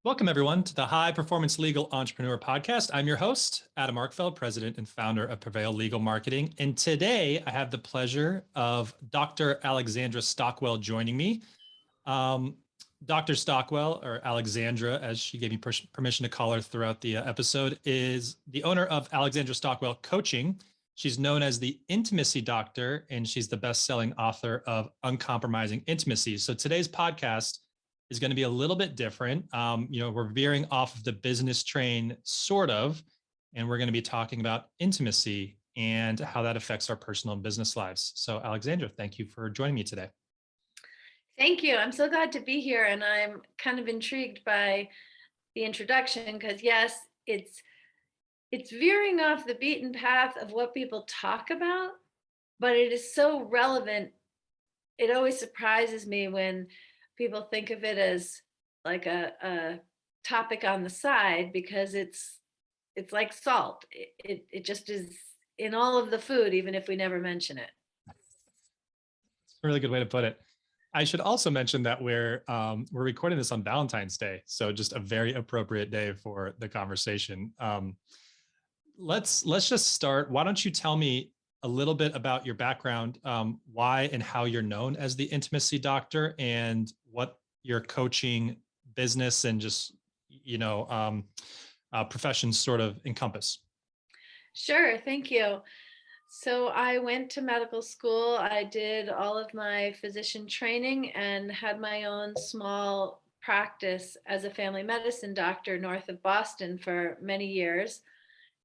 Welcome, everyone, to the High Performance Legal Entrepreneur Podcast. I'm your host, Adam Arkfeld, president and founder of Prevail Legal Marketing. And today I have the pleasure of Dr. Alexandra Stockwell joining me. Um, Dr. Stockwell, or Alexandra, as she gave me permission to call her throughout the episode, is the owner of Alexandra Stockwell Coaching. She's known as the Intimacy Doctor, and she's the best-selling author of Uncompromising Intimacy. So today's podcast is going to be a little bit different. We're veering off of the business train, sort of, and we're going to be talking about intimacy and how that affects our personal and business lives. So, Alexandra, thank you for joining me today. Thank you. I'm so glad to be here, and I'm kind of intrigued by the introduction because yes, it's veering off the beaten path of what people talk about, but it is so relevant. It always surprises me when people think of it as like a topic on the side because it's like salt. It just is in all of the food, even if we never mention it. It's a really good way to put it. I should also mention that we're recording this on Valentine's Day, so just a very appropriate day for the conversation. Let's just start. Why don't you tell me a little bit about your background, why and how you're known as the Intimacy Doctor, and what your coaching business and just professions sort of encompass. Sure, thank you. So I went to medical school. I did all of my physician training and had my own small practice as a family medicine doctor north of Boston for many years.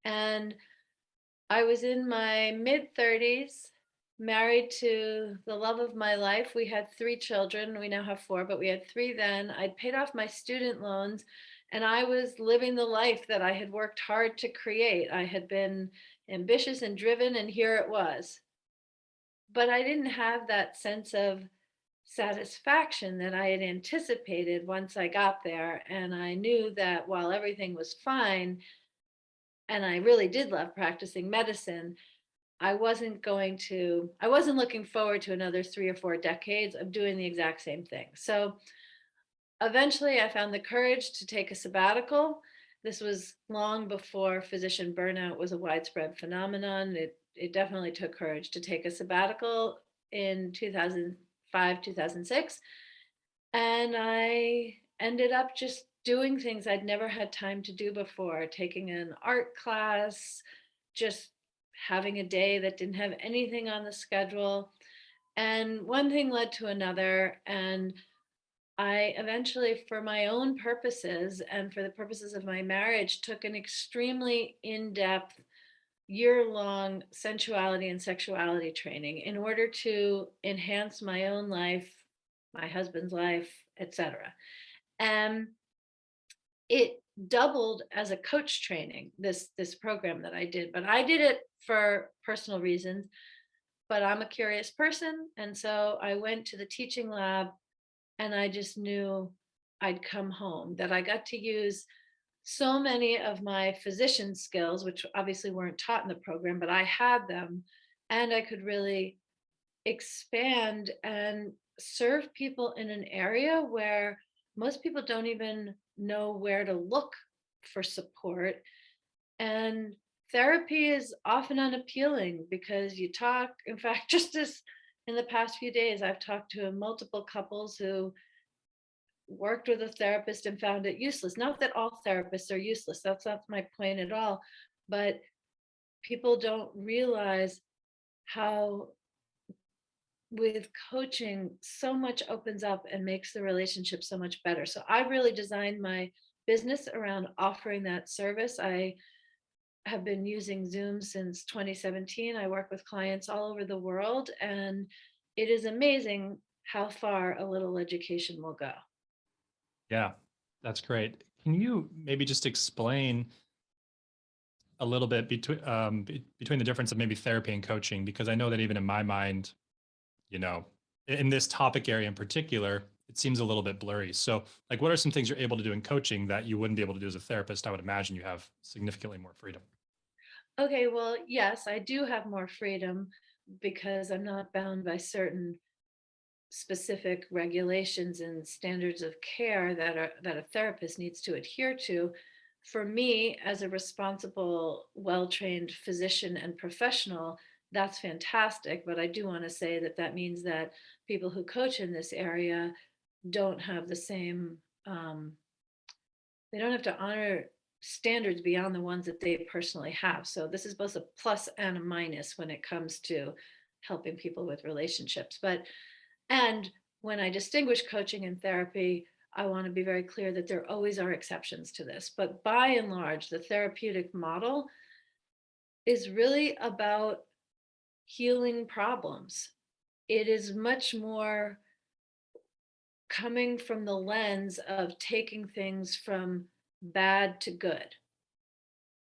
And I was in my mid 30s, married to the love of my life. We had three children. We now have four, but we had three then. I'd paid off my student loans and I was living the life that I had worked hard to create. I had been ambitious and driven, and here it was. But I didn't have that sense of satisfaction that I had anticipated once I got there. And I knew that while everything was fine, and I really did love practicing medicine, I wasn't looking forward to another 3 or 4 decades of doing the exact same thing. So eventually I found the courage to take a sabbatical. This was long before physician burnout was a widespread phenomenon. It definitely took courage to take a sabbatical in 2005, 2006. And I ended up just doing things I'd never had time to do before, taking an art class, just having a day that didn't have anything on the schedule. And one thing led to another. And I eventually, for my own purposes and for the purposes of my marriage, took an extremely in depth, year-long sensuality and sexuality training in order to enhance my own life, my husband's life, etc. And it doubled as a coach training, this program that I did. But I did it for personal reasons, but I'm a curious person. And so I went to the teaching lab and I just knew I'd come home, that I got to use so many of my physician skills, which obviously weren't taught in the program, but I had them, and I could really expand and serve people in an area where most people don't even know where to look for support. And therapy is often unappealing because you talk, in fact, just as in the past few days, I've talked to multiple couples who worked with a therapist and found it useless. Not that all therapists are useless, that's not my point at all. But people don't realize how, with coaching, so much opens up and makes the relationship so much better. So I really designed my business around offering that service. I have been using Zoom since 2017. I work with clients all over the world, and it is amazing how far a little education will go. Yeah, that's great. Can you maybe just explain a little bit between the difference of maybe therapy and coaching? Because I know that even in my mind, you know, in this topic area in particular, it seems a little bit blurry. So, like, what are some things you're able to do in coaching that you wouldn't be able to do as a therapist? I would imagine you have significantly more freedom. Okay, well, yes, I do have more freedom because I'm not bound by certain specific regulations and standards of care that a therapist needs to adhere to. For me, as a responsible, well-trained physician and professional, that's fantastic. But I do want to say that that means that people who coach in this area don't have the same, they don't have to honor standards beyond the ones that they personally have. So this is both a plus and a minus when it comes to helping people with relationships. And when I distinguish coaching and therapy, I want to be very clear that there always are exceptions to this. But by and large, the therapeutic model is really about healing problems. It is much more coming from the lens of taking things from bad to good.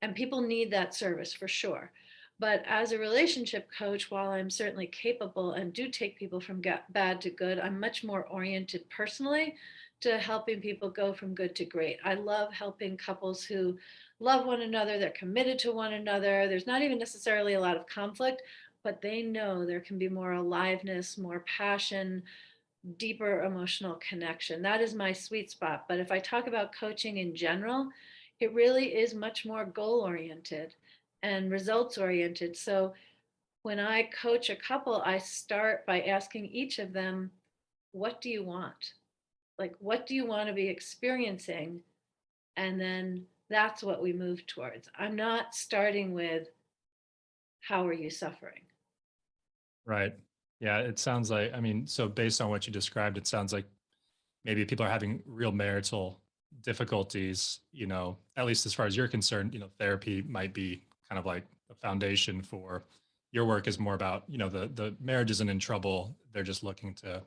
And people need that service for sure. But as a relationship coach, while I'm certainly capable and do take people from bad to good, I'm much more oriented personally to helping people go from good to great. I love helping couples who love one another, they're committed to one another. There's not even necessarily a lot of conflict, but they know there can be more aliveness, more passion, deeper emotional connection. That is my sweet spot. But if I talk about coaching in general, it really is much more goal oriented and results oriented. So when I coach a couple, I start by asking each of them, what do you want? Like, what do you want to be experiencing? And then that's what we move towards. I'm not starting with, how are you suffering? Right. Yeah, it sounds like, I mean, so based on what you described, it sounds like maybe people are having real marital difficulties, at least as far as you're concerned, therapy might be kind of like a foundation for your work is more about, the marriage isn't in trouble. They're just looking to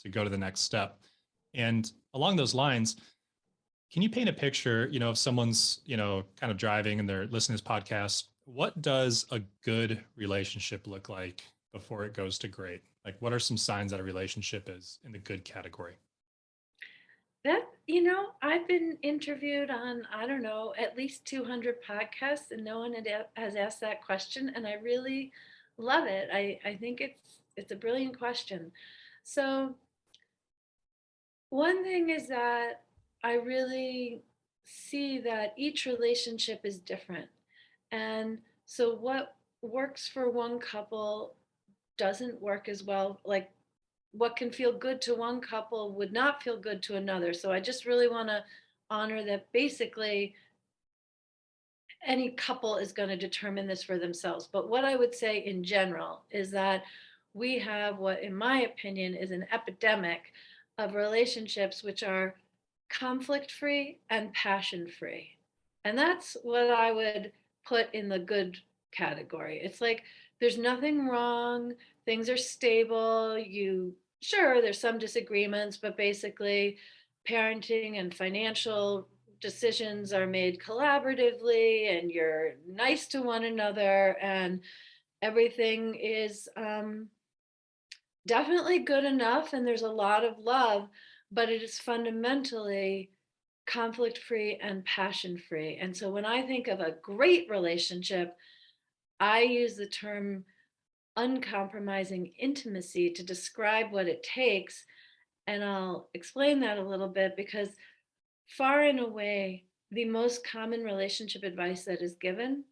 go to the next step. And along those lines, can you paint a picture, if someone's, kind of driving and they're listening to this podcast, what does a good relationship look like before it goes to great? Like, what are some signs that a relationship is in the good category? I've been interviewed on, I don't know, at least 200 podcasts, and no one has asked that question. And I really love it. I think it's a brilliant question. So, one thing is that I really see that each relationship is different. And so, what works for one couple doesn't work as well. Like, what can feel good to one couple would not feel good to another. So I just really want to honor that basically any couple is going to determine this for themselves. But what I would say in general is that we have what, in my opinion, is an epidemic of relationships which are conflict free and passion free. And that's what I would put in the good category. It's like there's nothing wrong, things are stable. Sure, there's some disagreements, but basically, parenting and financial decisions are made collaboratively, and you're nice to one another, and everything is definitely good enough, and there's a lot of love, but it is fundamentally conflict free and passion free. And so when I think of a great relationship, I use the term uncompromising intimacy to describe what it takes. And I'll explain that a little bit because far and away, the most common relationship advice that is given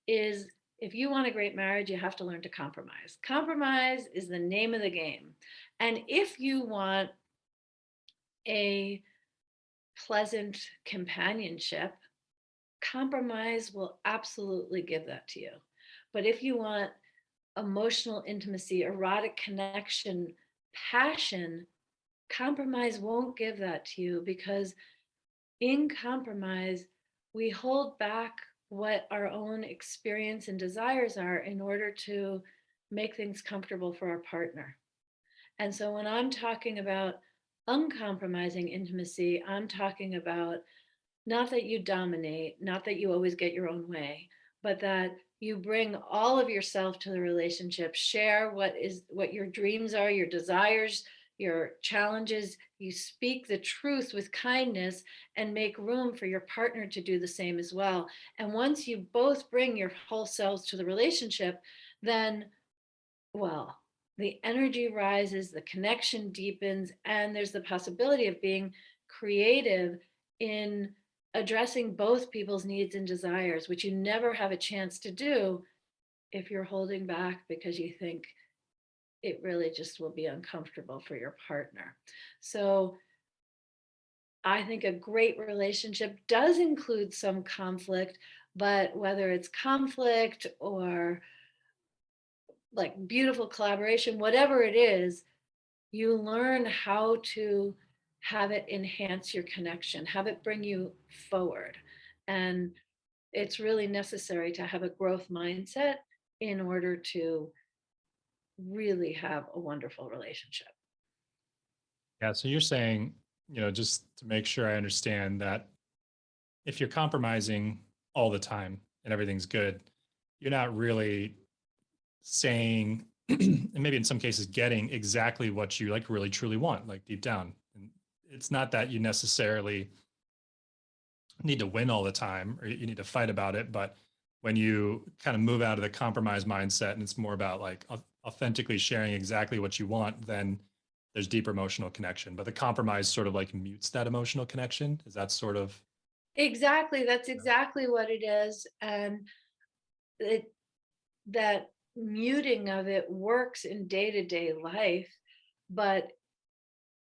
is, if you want a great marriage, you have to learn to compromise. Compromise is the name of the game. And if you want a pleasant companionship, compromise will absolutely give that to you. But if you want emotional intimacy, erotic connection, passion, compromise won't give that to you, because in compromise, we hold back what our own experience and desires are in order to make things comfortable for our partner. And so when I'm talking about uncompromising intimacy, I'm talking about not that you dominate, not that you always get your own way, but that you bring all of yourself to the relationship, share what your dreams are, your desires, your challenges. You speak the truth with kindness and make room for your partner to do the same as well. And once you both bring your whole selves to the relationship, then, well, the energy rises, the connection deepens, and there's the possibility of being creative in addressing both people's needs and desires, which you never have a chance to do if you're holding back because you think it really just will be uncomfortable for your partner. So I think a great relationship does include some conflict, but whether it's conflict or like beautiful collaboration, whatever it is, you learn how to have it enhance your connection, have it bring you forward. And it's really necessary to have a growth mindset in order to really have a wonderful relationship. Yeah. So you're saying, just to make sure I understand that if you're compromising all the time and everything's good, you're not really saying, and maybe in some cases, getting exactly what you like really truly want, like deep down. And it's not that you necessarily need to win all the time or you need to fight about it, but when you kind of move out of the compromise mindset and it's more about like authentically sharing exactly what you want, then there's deeper emotional connection. But the compromise sort of like mutes that emotional connection. Is that sort of? Exactly. That's exactly what it is. And it, that muting of it works in day-to-day life, but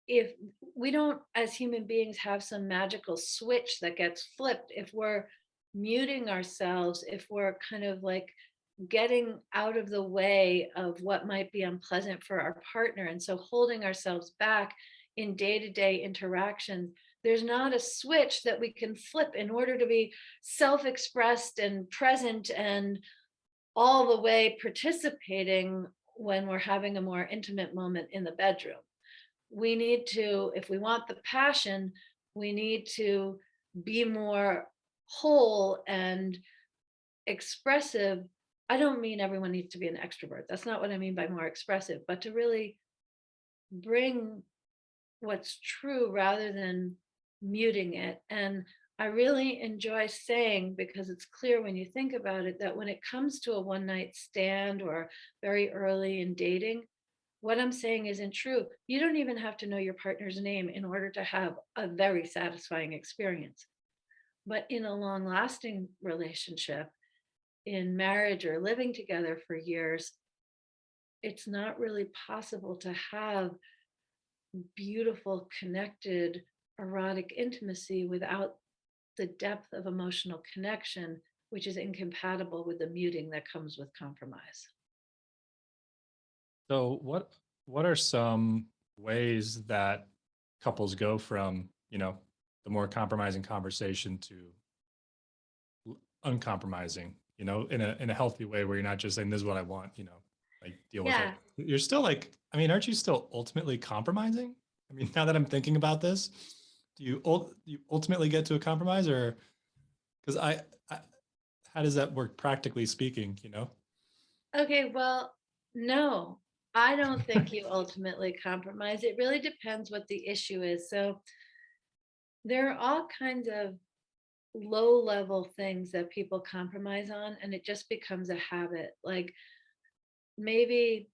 if we don't as human beings have some magical switch that gets flipped, if we're muting ourselves, if we're kind of like getting out of the way of what might be unpleasant for our partner, and so holding ourselves back in day-to-day interactions, there's not a switch that we can flip in order to be self-expressed and present and all the way participating when we're having a more intimate moment in the bedroom. We need to, if we want the passion, we need to be more whole and expressive. I don't mean everyone needs to be an extrovert. That's not what I mean by more expressive, but to really bring what's true rather than muting it. And I really enjoy saying, because it's clear when you think about it, that when it comes to a one night stand or very early in dating, what I'm saying isn't true. You don't even have to know your partner's name in order to have a very satisfying experience. But in a long lasting relationship, in marriage or living together for years, it's not really possible to have beautiful, connected, erotic intimacy without the depth of emotional connection, which is incompatible with the muting that comes with compromise. So what are some ways that couples go from, the more compromising conversation to uncompromising, in a healthy way where you're not just saying this is what I want, like deal with it. Yeah. You're still like, I mean, aren't you still ultimately compromising? I mean, now that I'm thinking about this, do you ultimately get to a compromise or because I how does that work practically speaking? Okay. Well, no, I don't think you ultimately compromise. It really depends what the issue is. So there are all kinds of low level things that people compromise on, and it just becomes a habit. Like maybe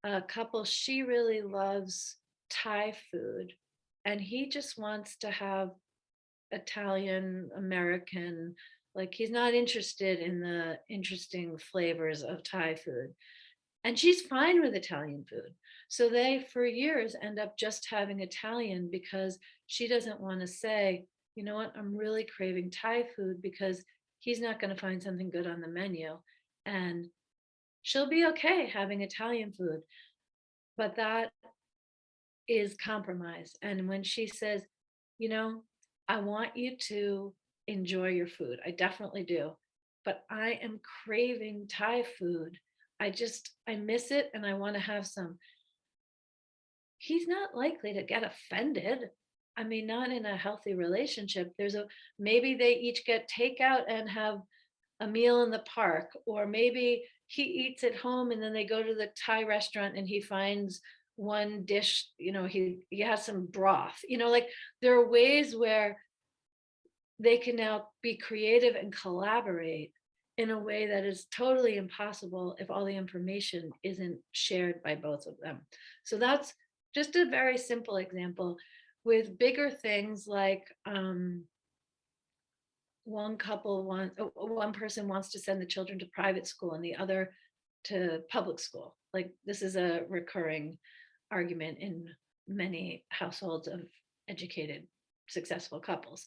a couple, she really loves Thai food, and he just wants to have Italian American. Like he's not interested in the interesting flavors of Thai food. And she's fine with Italian food. So they, for years, end up just having Italian because she doesn't want to say, you know what, I'm really craving Thai food because he's not going to find something good on the menu. And she'll be okay having Italian food. But that is compromise. And when she says, you know, I want you to enjoy your food, I definitely do. But I am craving Thai food. I miss it and I want to have some. He's not likely to get offended. I mean, not in a healthy relationship. Maybe they each get takeout and have a meal in the park, or maybe he eats at home and then they go to the Thai restaurant and he finds one dish, he has some broth, like there are ways where they can now be creative and collaborate in a way that is totally impossible if all the information isn't shared by both of them. So that's just a very simple example. With bigger things like one person wants to send the children to private school and the other to public school. Like this is a recurring argument in many households of educated, successful couples.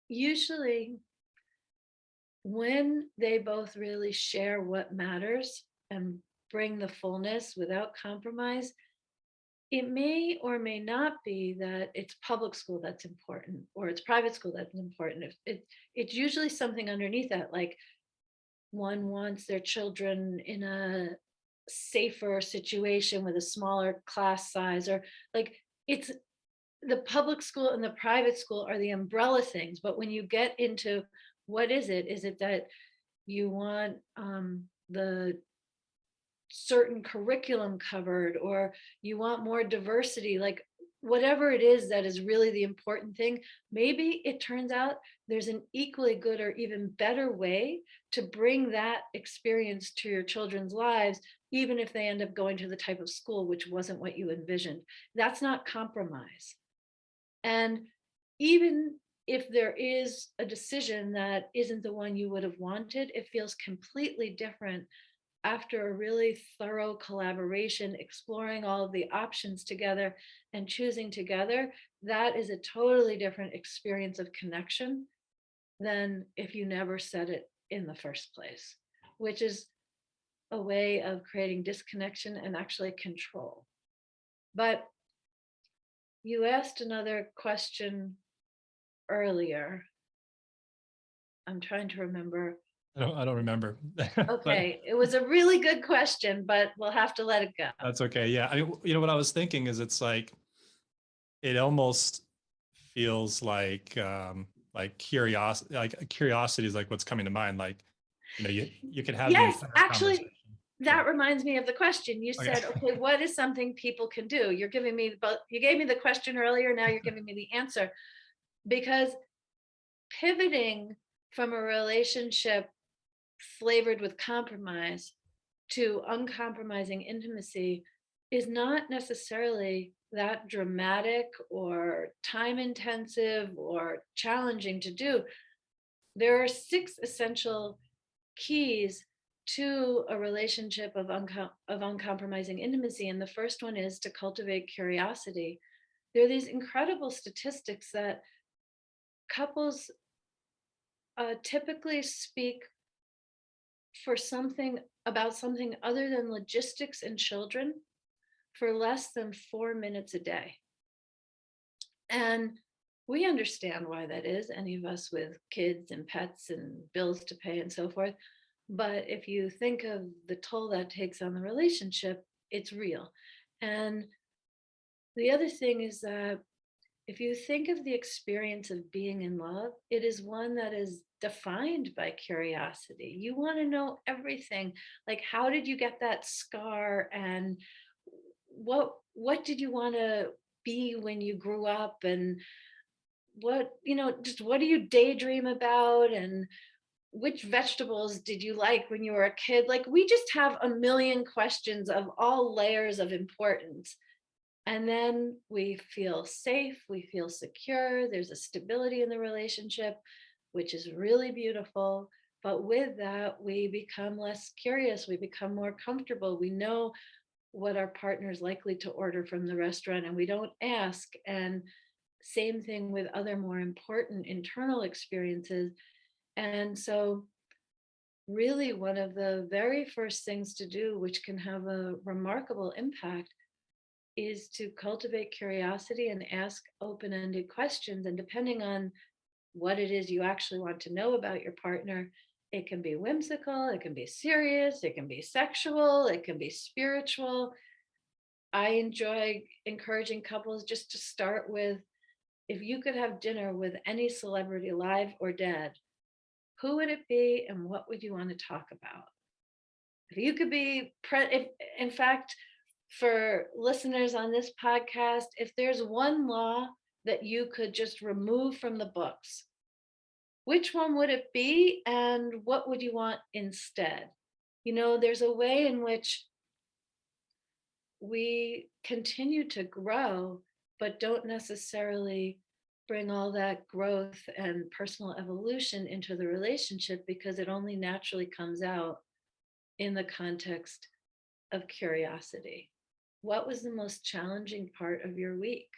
Usually, when they both really share what matters and bring the fullness without compromise, it may or may not be that it's public school that's important or it's private school that's important. It's usually something underneath that, like one wants their children in a safer situation with a smaller class size, or like it's the public school and the private school are the umbrella things. But when you get into what is it? Is it that you want the certain curriculum covered, or you want more diversity, like whatever it is that is really the important thing, maybe it turns out there's an equally good or even better way to bring that experience to your children's lives, even if they end up going to the type of school which wasn't what you envisioned. That's not compromise. And even if there is a decision that isn't the one you would have wanted, it feels completely different after a really thorough collaboration, exploring all of the options together and choosing together. That is a totally different experience of connection than if you never said it in the first place, which is a way of creating disconnection and actually control. But you asked another question earlier. I'm trying to remember. I don't remember. But Okay, it was a really good question, but we'll have to let it go. that's okay. Yeah. I mean, what I was thinking is it's like, it almost feels like curiosity is like what's coming to mind. Like, you could have the Yes, entire actually, conversation. that reminds me of the question. You Okay. said, okay, what is something people can do? You're giving me both. You gave me the question earlier, now you're giving me the answer. Because pivoting from a relationship flavored with compromise to uncompromising intimacy is not necessarily that dramatic or time intensive or challenging to do. There are 6 essential keys to a relationship of uncompromising intimacy. And the first one is to cultivate curiosity. There are these incredible statistics that couples typically speak for something about something other than logistics and children for less than 4 minutes a day. And we understand why that is, any of us with kids and pets and bills to pay and so forth. But if you think of the toll that takes on the relationship, it's real. And the other thing is that if you think of the experience of being in love, it is one that is defined by curiosity. You want to know everything. Like, how did you get that scar? And what did you want to be when you grew up? And just what do you daydream about? And which vegetables did you like when you were a kid? Like, we just have a million questions of all layers of importance. And then we feel safe, we feel secure, there's a stability in the relationship, which is really beautiful. But with that, we become less curious, we become more comfortable. We know what our partner is likely to order from the restaurant and we don't ask. And same thing with other more important internal experiences. And so, really, one of the very first things to do, which can have a remarkable impact, is to cultivate curiosity and ask open-ended questions. And depending on what it is you actually want to know about your partner, it can be whimsical, it can be serious, it can be sexual, it can be spiritual. I enjoy encouraging couples just to start with, if you could have dinner with any celebrity, live or dead, who would it be and what would you want to talk about? If you could be, in fact, for listeners on this podcast, if there's one law that you could just remove from the books, which one would it be and what would you want instead? There's a way in which we continue to grow, but don't necessarily bring all that growth and personal evolution into the relationship because it only naturally comes out in the context of curiosity. What was the most challenging part of your week?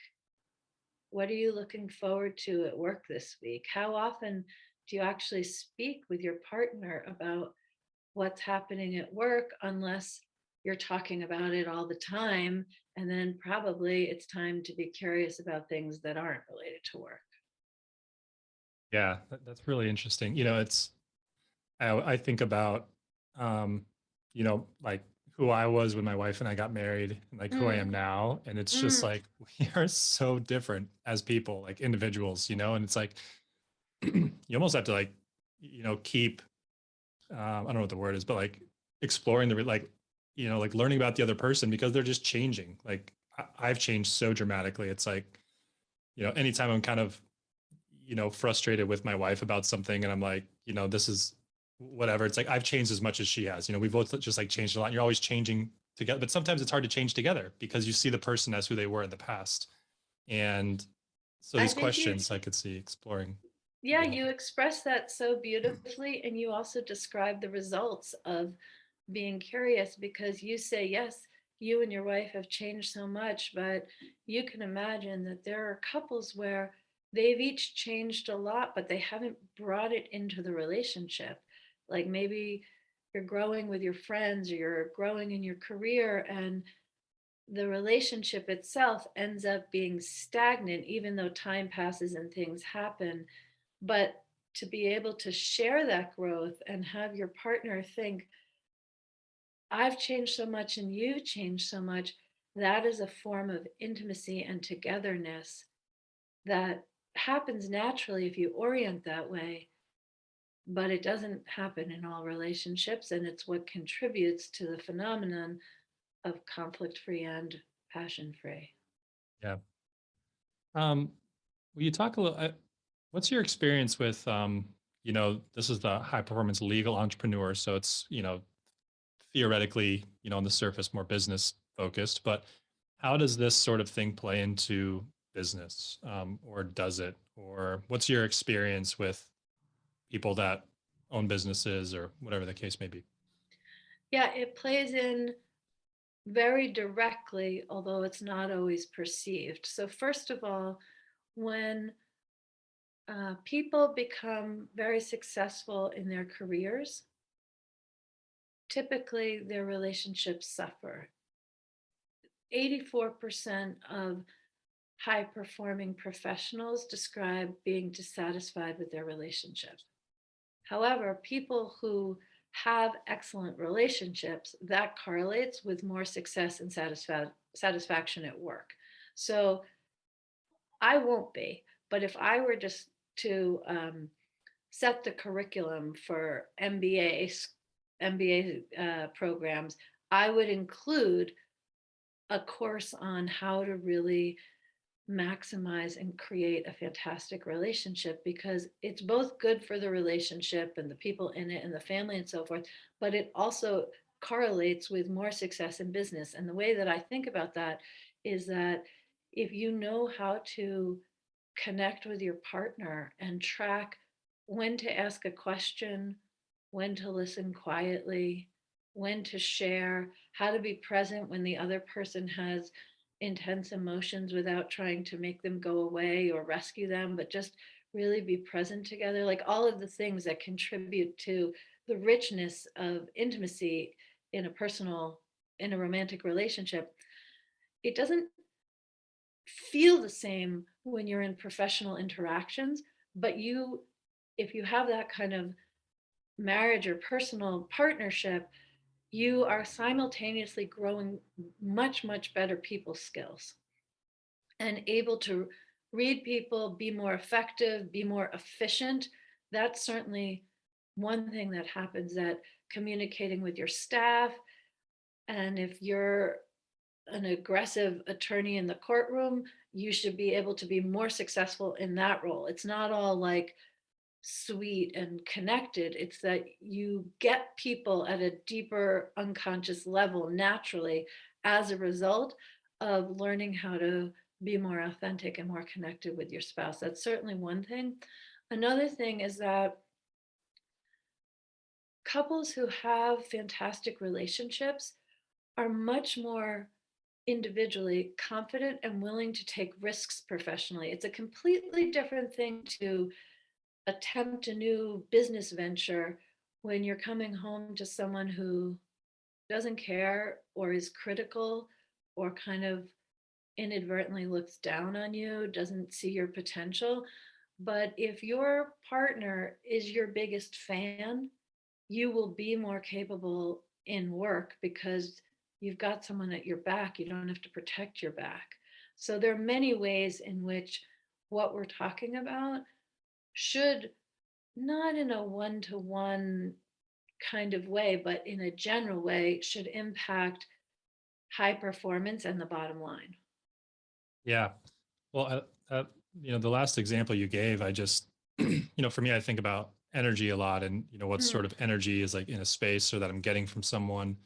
What are you looking forward to at work this week? How often do you actually speak with your partner about what's happening at work, unless you're talking about it all the time? And then probably it's time to be curious about things that aren't related to work. Yeah, that's really interesting. I think about, um, like who I was when my wife and I got married and like who I am Mm, now. And it's just mm. like, we are so different as people, like individuals, and it's like, you almost have to like, keep, I don't know what the word is, but like exploring like learning about the other person because they're just changing. Like I've changed so dramatically. It's like, anytime I'm kind of, frustrated with my wife about something and I'm like, this is whatever. It's like I've changed as much as she has. We both just like changed a lot. And you're always changing together, but sometimes it's hard to change together because you see the person as who they were in the past. And so I these think questions I could see exploring could yeah, be you helpful. express that so beautifully. And you also describe the results of being curious because you say, yes, you and your wife have changed so much, but you can imagine that there are couples where they've each changed a lot, but they haven't brought it into the relationship. Like maybe you're growing with your friends or you're growing in your career, and the relationship itself ends up being stagnant, even though time passes and things happen. But to be able to share that growth and have your partner think, I've changed so much and you've changed so much, that is a form of intimacy and togetherness that happens naturally if you orient that way. But it doesn't happen in all relationships. And it's what contributes to the phenomenon of conflict free and passion free. Yeah. Will you talk a little, what's your experience with, this is the high performance legal entrepreneur. So it's, theoretically, on the surface, more business focused, but how does this sort of thing play into business? Or does it? Or what's your experience with people that own businesses or whatever the case may be? Yeah, it plays in very directly, although it's not always perceived. So, first of all, when people become very successful in their careers, typically their relationships suffer. 84% of high performing professionals describe being dissatisfied with their relationship. However, people who have excellent relationships, that correlates with more success and satisfaction at work. So I won't be, but if I were just to set the curriculum for MBA programs, I would include a course on how to really maximize and create a fantastic relationship, because it's both good for the relationship and the people in it and the family and so forth, but it also correlates with more success in business. And the way that I think about that is that if you know how to connect with your partner and track when to ask a question, when to listen quietly, when to share, how to be present when the other person has intense emotions without trying to make them go away or rescue them, but just really be present together. Like all of the things that contribute to the richness of intimacy in in a romantic relationship. It doesn't feel the same when you're in professional interactions, but if you have that kind of marriage or personal partnership, you are simultaneously growing much, much better people skills and able to read people, be more effective, be more efficient. That's certainly one thing that happens, that communicating with your staff. And if you're an aggressive attorney in the courtroom, you should be able to be more successful in that role. It's not all like sweet and connected. It's that you get people at a deeper unconscious level naturally as a result of learning how to be more authentic and more connected with your spouse. That's certainly one thing. Another thing is that couples who have fantastic relationships are much more individually confident and willing to take risks professionally. It's a completely different thing to attempt a new business venture when you're coming home to someone who doesn't care or is critical or kind of inadvertently looks down on you, doesn't see your potential. But if your partner is your biggest fan, you will be more capable in work because you've got someone at your back. You don't have to protect your back. So there are many ways in which what we're talking about should, not in a one-to-one kind of way, but in a general way, should impact high performance and the bottom line. Yeah. Well, the last example you gave, I just, for me, I think about energy a lot, and what sort Mm. of energy is like in a space or that I'm getting from someone,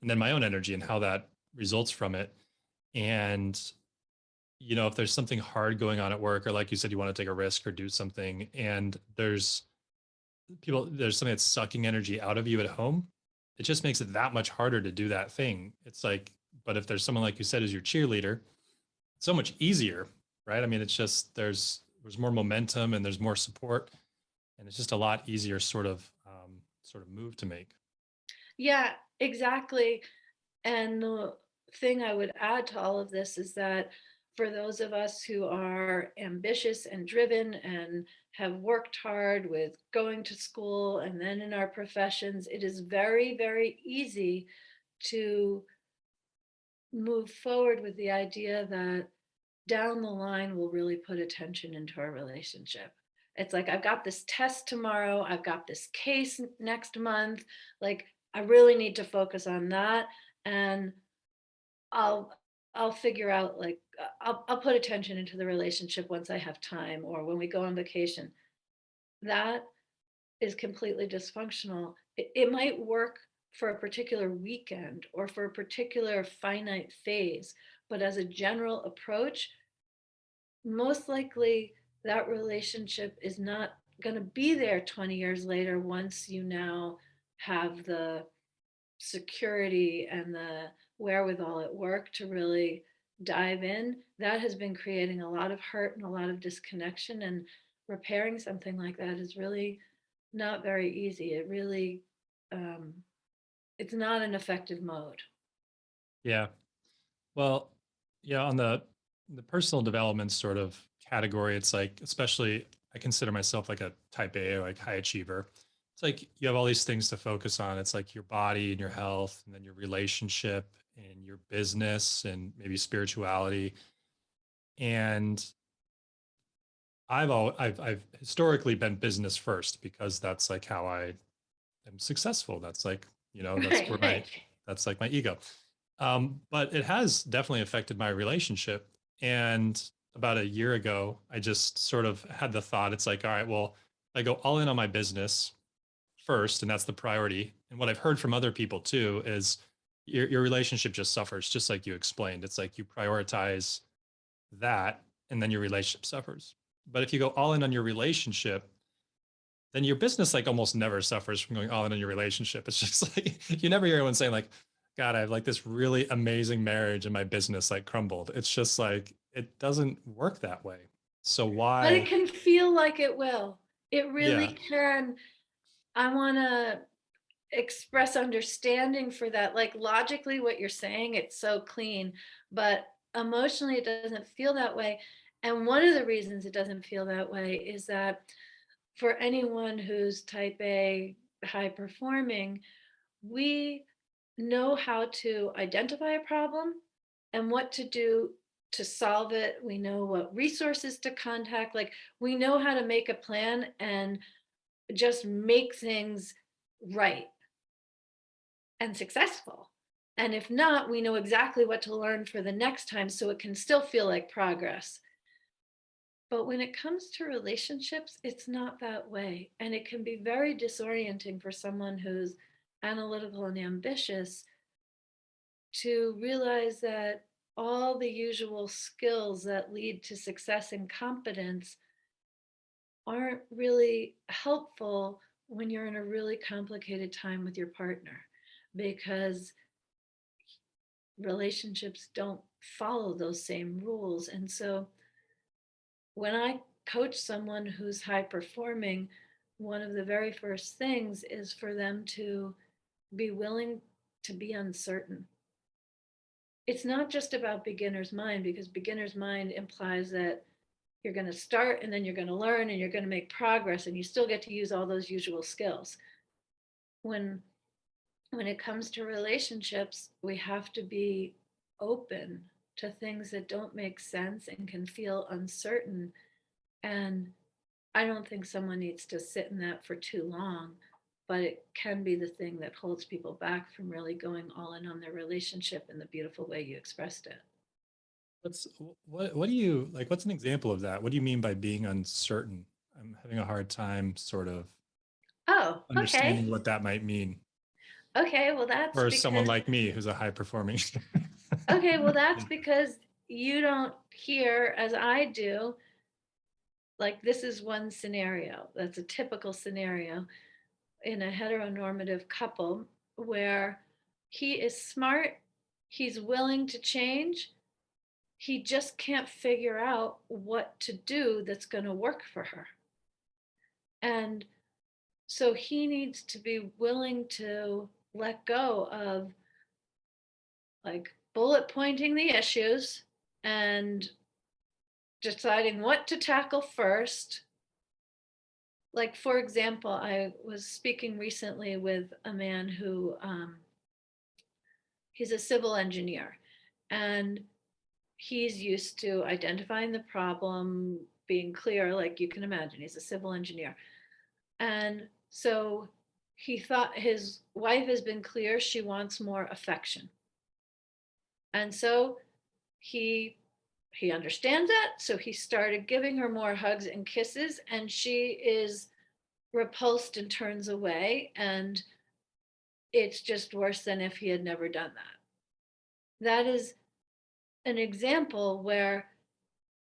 and then my own energy and how that results from it. And if there's something hard going on at work, or like you said, you want to take a risk or do something, and there's something that's sucking energy out of you at home, it just makes it that much harder to do that thing. It's like, but if there's someone like you said is your cheerleader, it's so much easier, right? I mean, it's just there's more momentum and there's more support, and it's just a lot easier sort of move to make. Yeah, exactly. And the thing I would add to all of this is that for those of us who are ambitious and driven and have worked hard with going to school and then in our professions, it is very, very easy to move forward with the idea that down the line we'll really put attention into our relationship. It's like, I've got this test tomorrow, I've got this case next month. Like, I really need to focus on that. And I'll I'll figure out, like, I'll put attention into the relationship once I have time or when we go on vacation. That is completely dysfunctional. It might work for a particular weekend or for a particular finite phase, but as a general approach, most likely that relationship is not going to be there 20 years later once you now have the security and the wherewithal at work to really dive in. That has been creating a lot of hurt and a lot of disconnection, and repairing something like that is really not very easy. It really, um, it's not an effective mode. Yeah. Well, yeah, on the personal development sort of category, it's like, especially I consider myself like a type A or like high achiever. It's like you have all these things to focus on. It's like your body and your health, and then your relationship and your business and maybe spirituality. And I've historically been business first because that's like how I am successful. That's like, that's where Right, right. that's like my ego. But it has definitely affected my relationship. And about a year ago, I just sort of had the thought, it's like, all right, well, I go all in on my business first, and that's the priority. And what I've heard from other people too is your relationship just suffers, just like you explained. It's like you prioritize that, and then your relationship suffers. But if you go all in on your relationship, then your business like almost never suffers from going all in on your relationship. It's just like you never hear anyone saying like, God, I have like this really amazing marriage and my business like crumbled. It's just like it doesn't work that way. So But it why? can feel like it will. It Yeah. really can. I want to express understanding for that. Like, logically, what you're saying, it's so clean, but emotionally, it doesn't feel that way. And one of the reasons it doesn't feel that way is that for anyone who's type A, high performing, we know how to identify a problem and what to do to solve it. We know what resources to contact. Like, we know how to make a plan and just make things right and successful. And if not, we know exactly what to learn for the next time so it can still feel like progress. But when it comes to relationships, it's not that way. And it can be very disorienting for someone who's analytical and ambitious to realize that all the usual skills that lead to success and competence aren't really helpful when you're in a really complicated time with your partner, because relationships don't follow those same rules. And so when I coach someone who's high performing, one of the very first things is for them to be willing to be uncertain. It's not just about beginner's mind, because beginner's mind implies that you're going to start and then you're going to learn and you're going to make progress and you still get to use all those usual skills. When it comes to relationships, we have to be open to things that don't make sense and can feel uncertain. And I don't think someone needs to sit in that for too long, but it can be the thing that holds people back from really going all in on their relationship in the beautiful way you expressed it. What's what do you like? What's an example of that? What do you mean by being uncertain? I'm having a hard time sort of Oh, okay. understanding what that might mean Okay, well that's for someone because like me who's a high performing. okay, well that's because you don't hear as I do, like this is one scenario. That's a typical scenario in a heteronormative couple where he is smart, he's willing to change, he just can't figure out what to do that's going to work for her. And so he needs to be willing to let go of like bullet pointing the issues and deciding what to tackle first. Like, for example, I was speaking recently with a man who he's a civil engineer, and he's used to identifying the problem, being clear, like you can imagine, he's a civil engineer. And so he thought his wife has been clear she wants more affection. And so he he understands that, so he started giving her more hugs and kisses, and she is repulsed and turns away, and it's just worse than if he had never done that. That is an example where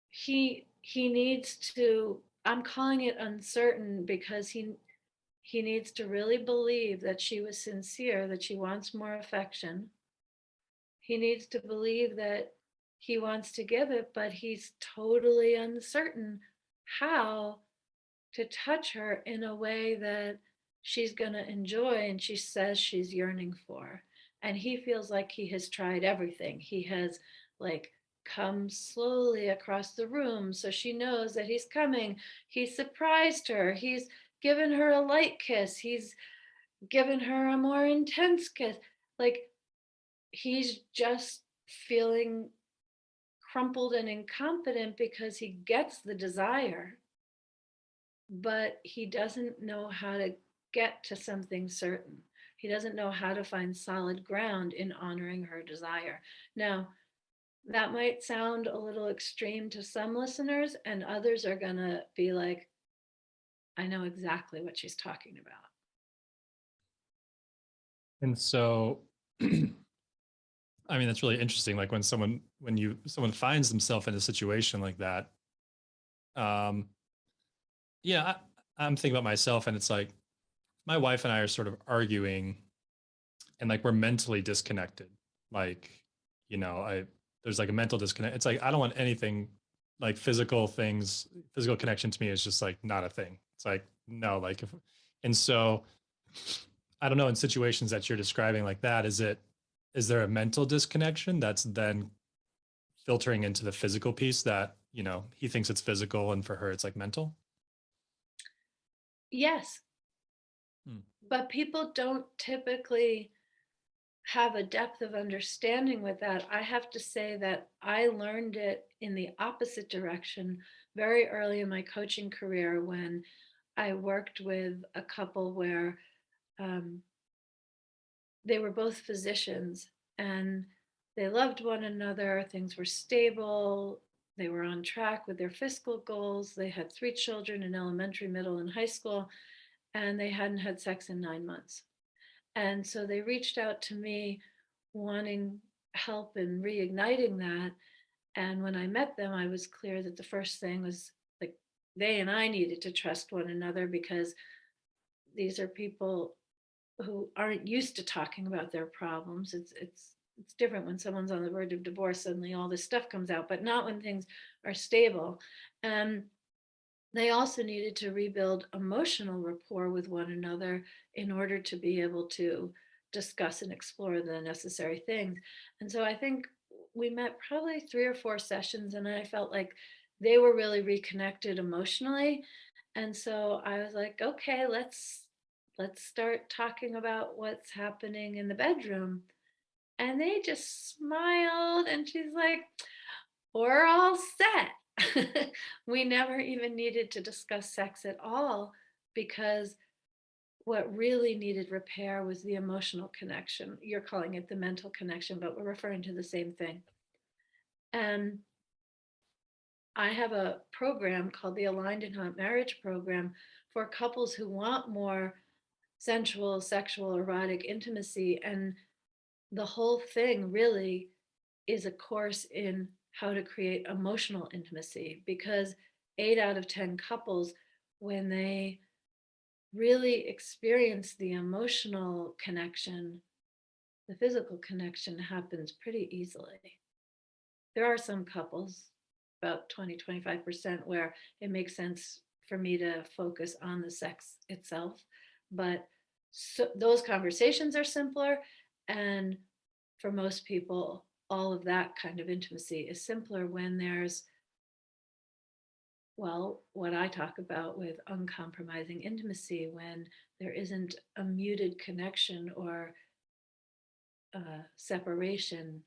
he needs to, I'm calling it uncertain because he needs to really believe that she was sincere, that she wants more affection. He needs to believe that he wants to give it, but he's totally uncertain how to touch her in a way that she's going to enjoy and she says she's yearning for. And he feels like he has tried everything. He has like come slowly across the room so she knows that he's coming. He's surprised her. He's given her a light kiss. He's given her a more intense kiss. Like he's just feeling crumpled and incompetent because he gets the desire, but he doesn't know how to get to something certain. He doesn't know how to find solid ground in honoring her desire. Now, that might sound a little extreme to some listeners, and others are going to be like, I know exactly what she's talking about. And so, I mean, that's really interesting. Like when someone finds themselves in a situation like that, um, yeah, I'm thinking about myself, and it's like my wife and I are sort of arguing, and like we're mentally disconnected. Like, I there's like a mental disconnect. It's like I don't want anything like physical things. Physical connection to me is just like not a thing. It's like no, like if, and so I don't know, in situations that you're describing like that, is there a mental disconnection that's then filtering into the physical piece that, he thinks it's physical and for her it's like mental? Yes, Hmm. but people don't typically have a depth of understanding with that. I have to say that I learned it in the opposite direction very early in my coaching career when I worked with a couple where um, they were both physicians and they loved one another. Things were stable. They were on track with their fiscal goals. They had 3 children in elementary, middle, and high school, and they hadn't had sex in 9 months. And so they reached out to me wanting help in reigniting that. And when I met them, I was clear that the first thing was like they and I needed to trust one another, because these are people who aren't used to talking about their problems. It's different when someone's on the verge of divorce, suddenly all this stuff comes out, but not when things are stable. And they also needed to rebuild emotional rapport with one another in order to be able to discuss and explore the necessary things. And so I think we met probably 3 or 4 sessions, and I felt like they were really reconnected emotionally. And so I was like, okay, let's start talking about what's happening in the bedroom. And they just smiled, and she's like, we're all set. We never even needed to discuss sex at all, because what really needed repair was the emotional connection. You're calling it the mental connection, but we're referring to the same thing. And I have a program called the Aligned and Hot Marriage Program for couples who want more sensual, sexual, erotic intimacy. And the whole thing really is a course in how to create emotional intimacy, because 8 out of 10 couples, when they really experience the emotional connection, the physical connection happens pretty easily. There are some couples, about 20-25%, where it makes sense for me to focus on the sex itself, but so those conversations are simpler. And for most people, all of that kind of intimacy is simpler when there's, well, what I talk about with uncompromising intimacy, when there isn't a muted connection or separation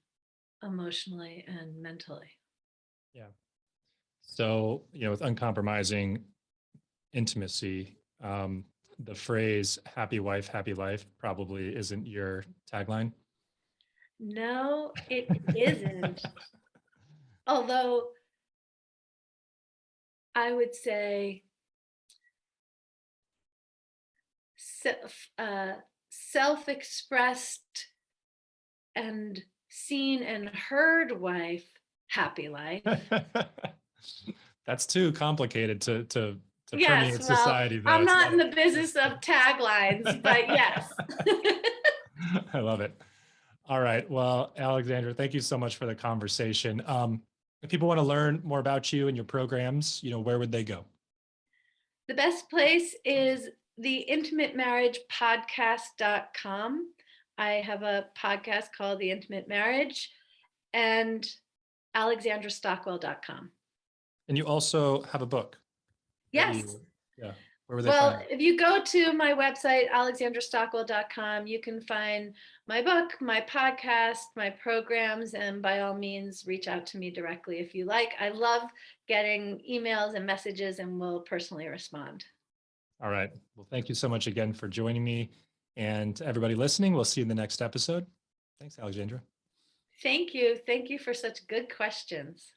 emotionally and mentally. Yeah. So, with uncompromising intimacy, the phrase happy wife, happy life probably isn't your tagline. No, it isn't. Although I would say self-expressed and seen and heard wife, happy life. That's too complicated to Yes, permeate well, society, though. I'm It's not not in the a business of taglines, but yes. I love it. All right. Well, Alexandra, thank you so much for the conversation. If people want to learn more about you and your programs, where would they go? The best place is the intimatemarriagepodcast.com. I have a podcast called The Intimate Marriage, and alexandrastockwell.com. And you also have a book that Yes. yeah, where would they Well, find it? if you go to my website, alexandrastockwell.com, you can find my book, my podcast, my programs, and by all means, reach out to me directly if you like. I love getting emails and messages, and will personally respond. All right. Well, thank you so much again for joining me. And to everybody listening, we'll see you in the next episode. Thanks, Alexandra. Thank you. Thank you for such good questions.